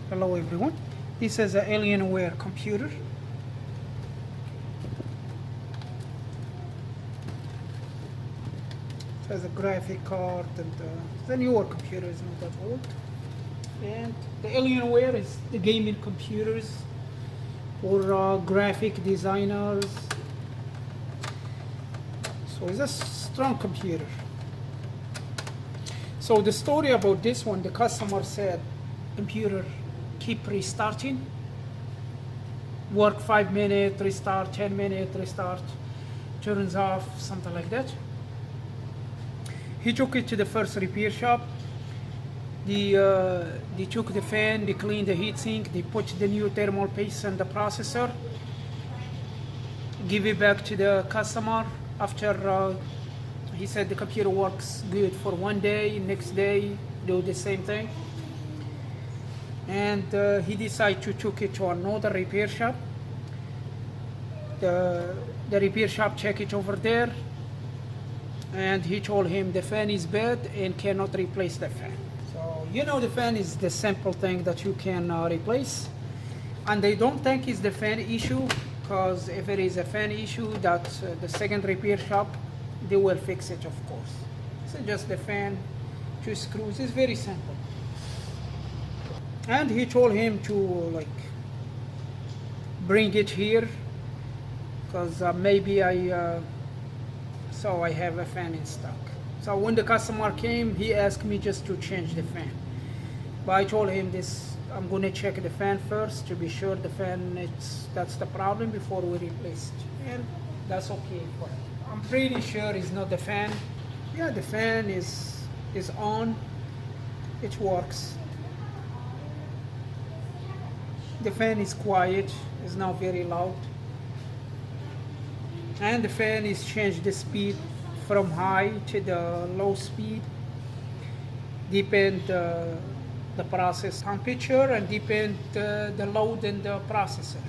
Hello everyone. This is an Alienware computer. It has a graphic card and the newer computer is not that old. And the Alienware is the gaming computers for graphic designers. So it's a strong computer. So the story about this one, the customer said, computer keep restarting, work 5 minutes, restart, 10 minutes, restart, turns off, something like that. He took it to the first repair shop. They took the fan, they cleaned the heatsink, they put the new thermal paste in the processor, give it back to the customer. After he said the computer works good for 1 day, next day do the same thing. And he decided to take it to another repair shop. The repair shop checked it over there, and he told him the fan is bad and cannot replace the fan. So you know the fan is the simple thing that you can replace, and they don't think it's the fan issue, because if it is a fan issue, that the second repair shop, they will fix it, of course. So just the fan, 2 screws, it's very simple. And he told him to bring it here, because maybe I have a fan in stock. So when the customer came, he asked me just to change the fan, but I told him I'm going to check the fan first to be sure the fan that's the problem before we replace it, and that's okay for him. I'm pretty sure it's not the fan. Yeah, the fan is on, it works. The fan is quiet, it's not very loud. And the fan is changed the speed from high to the low speed. Depend the process temperature and depend the load in the processor.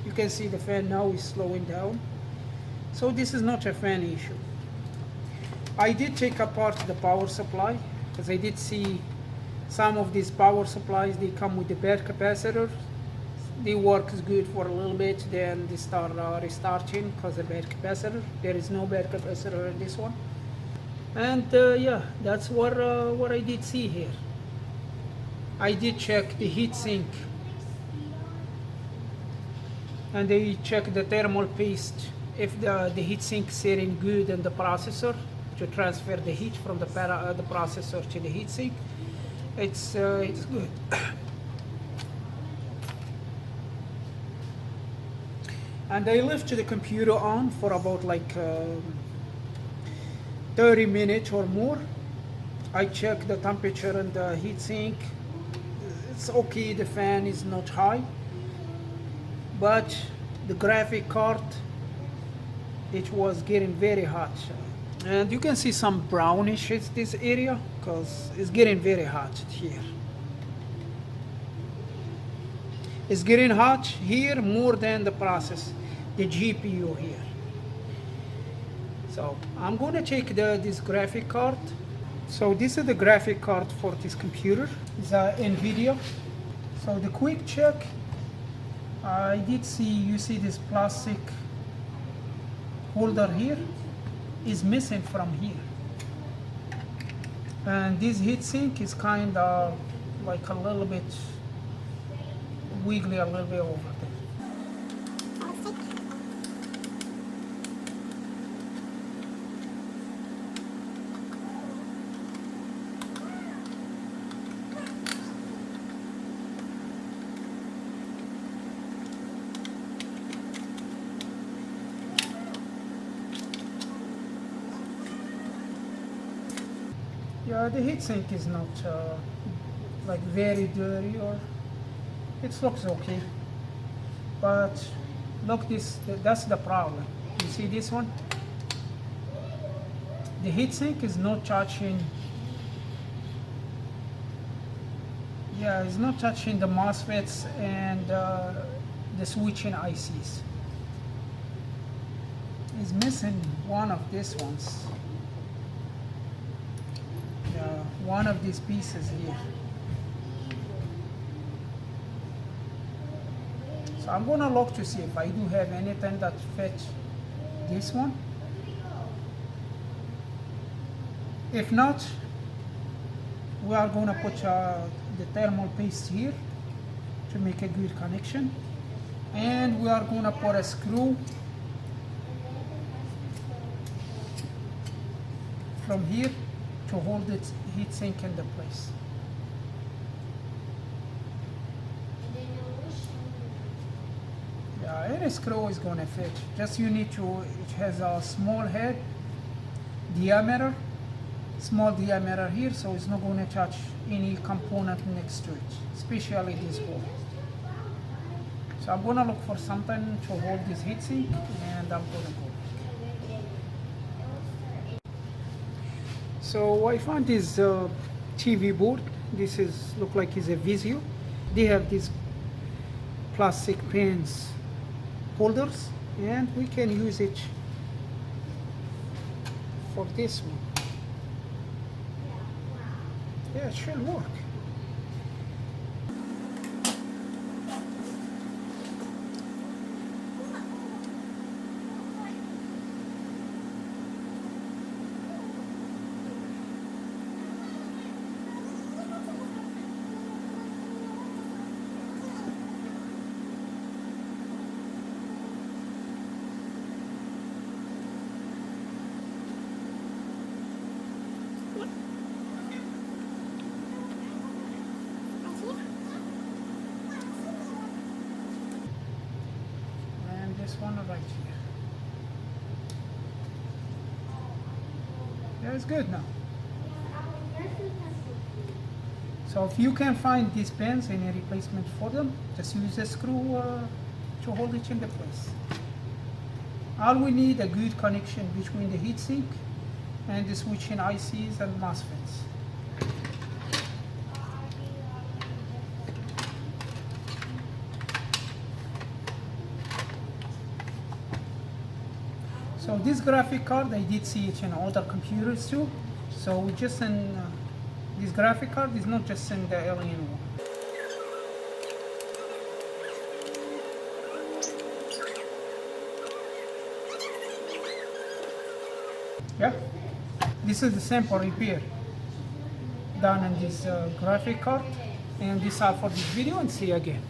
You can see the fan now is slowing down. So this is not a fan issue. I did take apart the power supply, because I did see some of these power supplies, they come with the bad capacitor. They work good for a little bit, then they start restarting because of bad capacitor. There is no bad capacitor in this one. And yeah, that's what I did see here. I did check the heatsink, and they check the thermal paste if the heatsink sitting good in the processor to transfer the heat from the processor to the heatsink. It's good. And I left the computer on for about 30 minutes or more. I checked the temperature in the heatsink. It's okay, the fan is not high, but the graphic card, it was getting very hot. And you can see some brownish in this area because it's getting very hot here. It's getting hot here more than the process, the GPU here. So I'm going to take this graphic card. So this is the graphic card for this computer. It's NVidia. So the quick check, I did see, you see this plastic holder here is missing from here, and this heatsink is kind of like a little bit wiggly, a little bit over there. Yeah, the heatsink is not very dirty, or it looks okay. But look, that's the problem. You see this one? The heatsink is not touching. Yeah, it's not touching the MOSFETs and the switching ICs. It's missing one of these ones. One of these pieces here. So I'm gonna look to see if I do have anything that fits this one. If not, we are gonna put the thermal paste here to make a good connection, and we are gonna put a screw from here to hold its heatsink in the place. Yeah, any screw is gonna fit. Just you need to, it has a small head diameter, small diameter here, so it's not gonna touch any component next to it, especially this hole. So I'm gonna look for something to hold this heatsink, and I'm gonna go. So I found this TV board. This is look like it's a Vizio. They have these plastic pins holders, and we can use it for this one. Yeah, it should work. This one right here. Yeah, it's good now. So if you can find these pins, any replacement for them, just use a screw to hold it in the place. All we need a good connection between the heatsink and the switching ICs and MOSFETs. So this graphic card, I did see it in other computers too. So just in this graphic card is not just in the Alienware. Yeah, this is the sample repair done in this graphic card, and this is all for this video, and see you again.